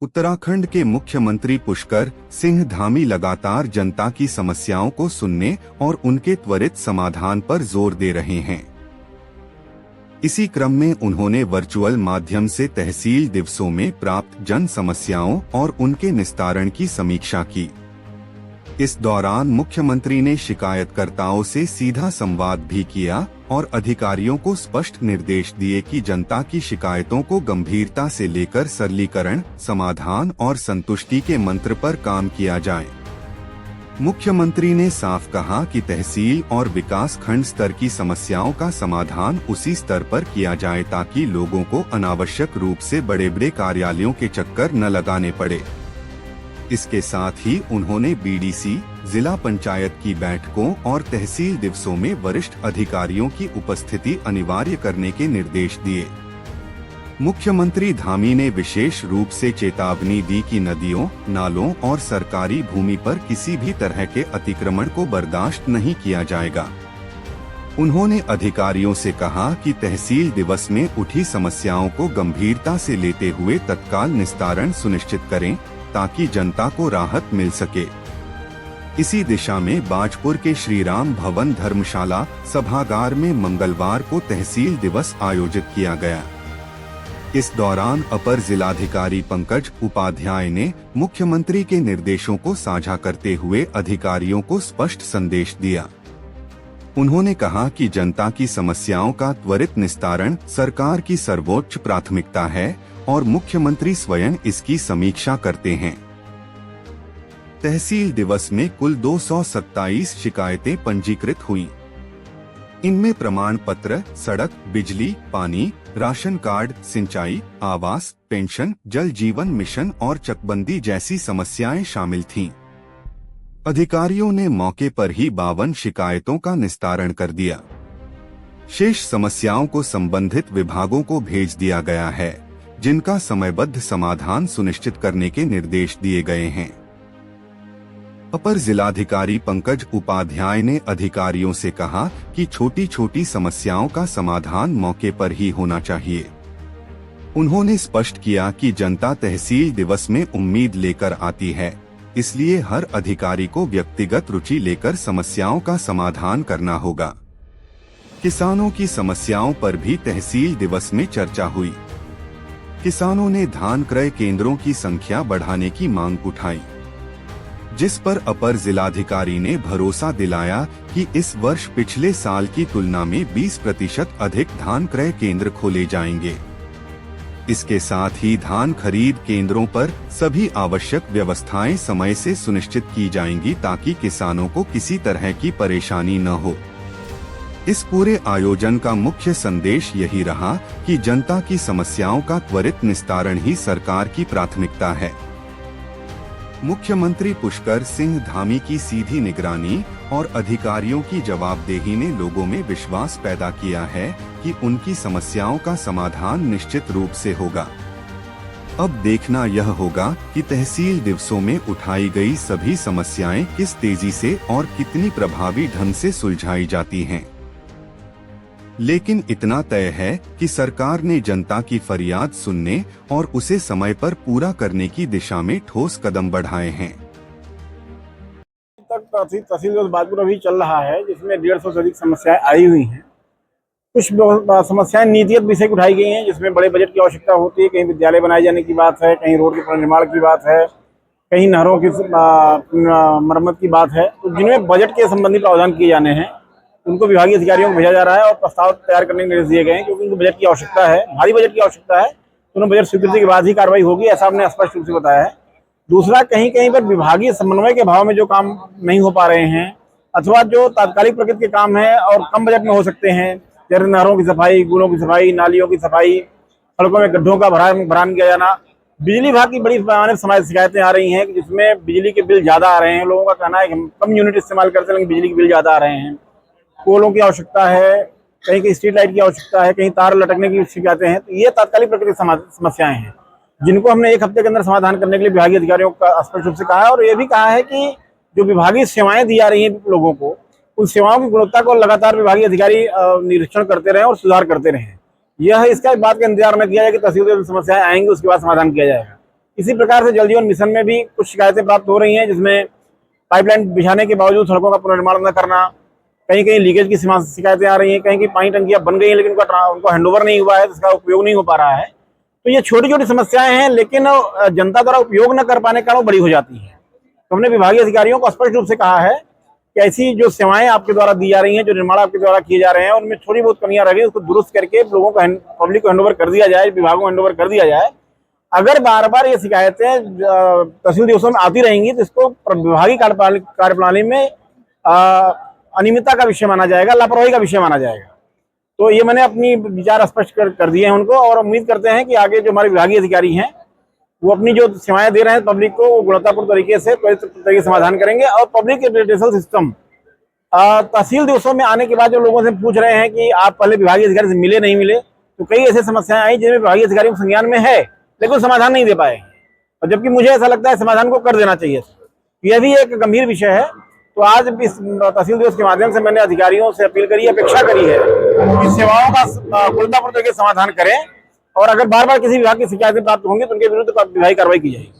उत्तराखंड के मुख्यमंत्री पुष्कर सिंह धामी लगातार जनता की समस्याओं को सुनने और उनके त्वरित समाधान पर जोर दे रहे हैं। इसी क्रम में उन्होंने वर्चुअल माध्यम से तहसील दिवसों में प्राप्त जन समस्याओं और उनके निस्तारण की समीक्षा की। इस दौरान मुख्यमंत्री ने शिकायतकर्ताओं से सीधा संवाद भी किया और अधिकारियों को स्पष्ट निर्देश दिए कि जनता की शिकायतों को गंभीरता से लेकर सरलीकरण, समाधान और संतुष्टि के मंत्र पर काम किया जाए। मुख्यमंत्री ने साफ कहा कि तहसील और विकास खंड स्तर की समस्याओं का समाधान उसी स्तर पर किया जाए ताकि लोगों को अनावश्यक रूप से बड़े बड़े कार्यालयों के चक्कर न लगाने पड़े। इसके साथ ही उन्होंने बीडीसी, जिला पंचायत की बैठकों और तहसील दिवसों में वरिष्ठ अधिकारियों की उपस्थिति अनिवार्य करने के निर्देश दिए। मुख्यमंत्री धामी ने विशेष रूप से चेतावनी दी कि नदियों, नालों और सरकारी भूमि पर किसी भी तरह के अतिक्रमण को बर्दाश्त नहीं किया जाएगा। उन्होंने अधिकारियों से कहा कि तहसील दिवस में उठी समस्याओं को गंभीरता से लेते हुए तत्काल निस्तारण सुनिश्चित करें ताकि जनता को राहत मिल सके। इसी दिशा में बाजपुर के श्री राम भवन धर्मशाला सभागार में मंगलवार को तहसील दिवस आयोजित किया गया। इस दौरान अपर जिलाधिकारी पंकज उपाध्याय ने मुख्यमंत्री के निर्देशों को साझा करते हुए अधिकारियों को स्पष्ट संदेश दिया। उन्होंने कहा कि जनता की समस्याओं का त्वरित निस्तारण सरकार की सर्वोच्च प्राथमिकता है और मुख्यमंत्री स्वयं इसकी समीक्षा करते हैं। तहसील दिवस में कुल 227 शिकायतें पंजीकृत हुईं। इनमें प्रमाण पत्र, सड़क, बिजली, पानी, राशन कार्ड, सिंचाई, आवास, पेंशन, जल जीवन मिशन और चकबंदी जैसी समस्याएं शामिल थीं। अधिकारियों ने मौके पर ही 52 शिकायतों का निस्तारण कर दिया। शेष समस्याओं को संबंधित विभागों को भेज दिया गया है, जिनका समयबद्ध समाधान सुनिश्चित करने के निर्देश दिए गए हैं। अपर जिलाधिकारी पंकज उपाध्याय ने अधिकारियों से कहा कि छोटी छोटी समस्याओं का समाधान मौके पर ही होना चाहिए। उन्होंने स्पष्ट किया कि जनता तहसील दिवस में उम्मीद लेकर आती है, इसलिए हर अधिकारी को व्यक्तिगत रुचि लेकर समस्याओं का समाधान करना होगा। किसानों की समस्याओं पर भी तहसील दिवस में चर्चा हुई। किसानों ने धान क्रय केंद्रों की संख्या बढ़ाने की मांग उठाई, जिस पर अपर जिलाधिकारी ने भरोसा दिलाया कि इस वर्ष पिछले साल की तुलना में 20% अधिक धान क्रय केंद्र खोले जाएंगे। इसके साथ ही धान खरीद केंद्रों पर सभी आवश्यक व्यवस्थाएं समय से सुनिश्चित की जाएंगी ताकि किसानों को किसी तरह की परेशानी न हो। इस पूरे आयोजन का मुख्य संदेश यही रहा कि जनता की समस्याओं का त्वरित निस्तारण ही सरकार की प्राथमिकता है। मुख्यमंत्री पुष्कर सिंह धामी की सीधी निगरानी और अधिकारियों की जवाबदेही ने लोगों में विश्वास पैदा किया है कि उनकी समस्याओं का समाधान निश्चित रूप से होगा। अब देखना यह होगा कि तहसील दिवसों में उठाई गई सभी समस्याएं किस तेजी से और कितनी प्रभावी ढंग से सुलझाई जाती हैं। लेकिन इतना तय है कि सरकार ने जनता की फरियाद सुनने और उसे समय पर पूरा करने की दिशा में ठोस कदम बढ़ाए हैं। तहसील दिवस बाजपुर अभी चल रहा है, जिसमें 150 से अधिक समस्याएं आई हुई हैं। कुछ समस्याएं नीतिगत विषय की उठाई गई हैं, जिसमें बड़े बजट की आवश्यकता होती है। कहीं विद्यालय बनाए जाने की बात है, कहीं रोड के पुनर्निर्माण की बात है, कहीं नहरों की मरम्मत की बात है। तो जिनमें बजट के संबंधी प्रावधान किए जाने हैं उनको विभागीय अधिकारियों को भेजा जा रहा है और प्रस्ताव तैयार करने के निर्देश दिए गए हैं, क्योंकि उनको बजट की आवश्यकता है, भारी बजट की आवश्यकता है। तो बजट स्वीकृति के बाद ही कार्रवाई होगी, ऐसा हमने स्पष्ट रूप से बताया है। दूसरा, कहीं कहीं पर विभागीय समन्वय के अभाव में जो काम नहीं हो पा रहे हैं अथवा जो तात्कालिक प्रकृति के काम है और कम बजट में हो सकते हैं, जैसे नहरों की सफाई, गुलों की सफाई, नालियों की सफाई, सड़कों में गड्ढों का भरान किया जाना। बिजली विभाग की बड़ी पैमाने पर समाज शिकायतें आ रही हैं, जिसमें बिजली के बिल ज्यादा आ रहे हैं। लोगों का कहना है कि हम कम यूनिट इस्तेमाल करते हैं लेकिन बिजली के बिल ज्यादा आ रहे हैं। पोलों की आवश्यकता है, कहीं कहीं स्ट्रीट लाइट की आवश्यकता है, कहीं तार लटकने की शिकायतें हैं। तो ये तात्कालिक प्रकृति की समस्याएं हैं, जिनको हमने 1 हफ्ते के अंदर समाधान करने के लिए विभागीय अधिकारियों को स्पष्ट रूप से कहा है। और ये भी कहा है कि जो विभागीय सेवाएं दी जा रही हैं लोगों को, उन सेवाओं की गुणवत्ता को लगातार विभागीय अधिकारी निरीक्षण करते रहें और सुधार करते रहें। यह इसका बात का इंतजार न किया जाए कि तहसील में समस्याएं आएंगी उसके बाद समाधान किया जाएगा। इसी प्रकार से जल जीवन मिशन में भी कुछ शिकायतें प्राप्त हो रही हैं, जिसमें पाइपलाइन बिछाने के बावजूद सड़कों का पुनर्निर्माण न करना, कहीं कहीं लीकेज की शिकायतें आ रही हैं, कहीं कहीं पानी टंकियां बन गई हैं लेकिन उनको हैंडओवर नहीं हुआ है, जिसका उपयोग नहीं हो पा रहा है। तो ये छोटी छोटी समस्याएं हैं, लेकिन जनता द्वारा उपयोग न कर पाने के कारण बड़ी हो जाती है। तो हमने विभागीय अधिकारियों को स्पष्ट रूप से कहा है कि ऐसी जो सेवाएं आपके द्वारा दी जा रही हैं, जो निर्माण आपके द्वारा किए जा रहे हैं, उनमें थोड़ी बहुत कमियां रह गई, उसको दुरुस्त करके लोगों को पब्लिक को हैंडओवर कर दिया जाए, विभागों को हैंडओवर कर दिया जाए। अगर बार बार ये शिकायतें तहसील दिवसों में आती रहेंगी तो इसको विभागीय कार्यप्रणाली में अनियमितता का विषय माना जाएगा, लापरवाही का विषय माना जाएगा। तो ये मैंने अपनी विचार स्पष्ट कर दिए हैं उनको, और उम्मीद करते हैं कि आगे जो हमारे विभागीय अधिकारी हैं वो अपनी जो सेवाएं दे रहे हैं पब्लिक को, वो गुणवत्तापूर्ण तरीके से समाधान करेंगे। और पब्लिक रिप्रेजेंटेशन सिस्टम तहसील दिवसों में आने के बाद जो लोगों से पूछ रहे हैं कि आप पहले विभागीय अधिकारी से मिले नहीं मिले, तो कई ऐसी समस्याएं आई जिनमें विभागीय अधिकारियों को संज्ञान में है लेकिन समाधान नहीं दे पाए, और जबकि मुझे ऐसा लगता है समाधान को कर देना चाहिए। यह भी एक गंभीर विषय है। तो आज इस तहसील दिवस के माध्यम से मैंने अधिकारियों से अपील करी, अपेक्षा करी है कि सेवाओं का गुणवत्तापूर्ण तरीके से समाधान करें, और अगर बार बार किसी विभाग की शिकायतें प्राप्त होंगी तो उनके विरुद्ध विभागीय कार्रवाई की जाएगी।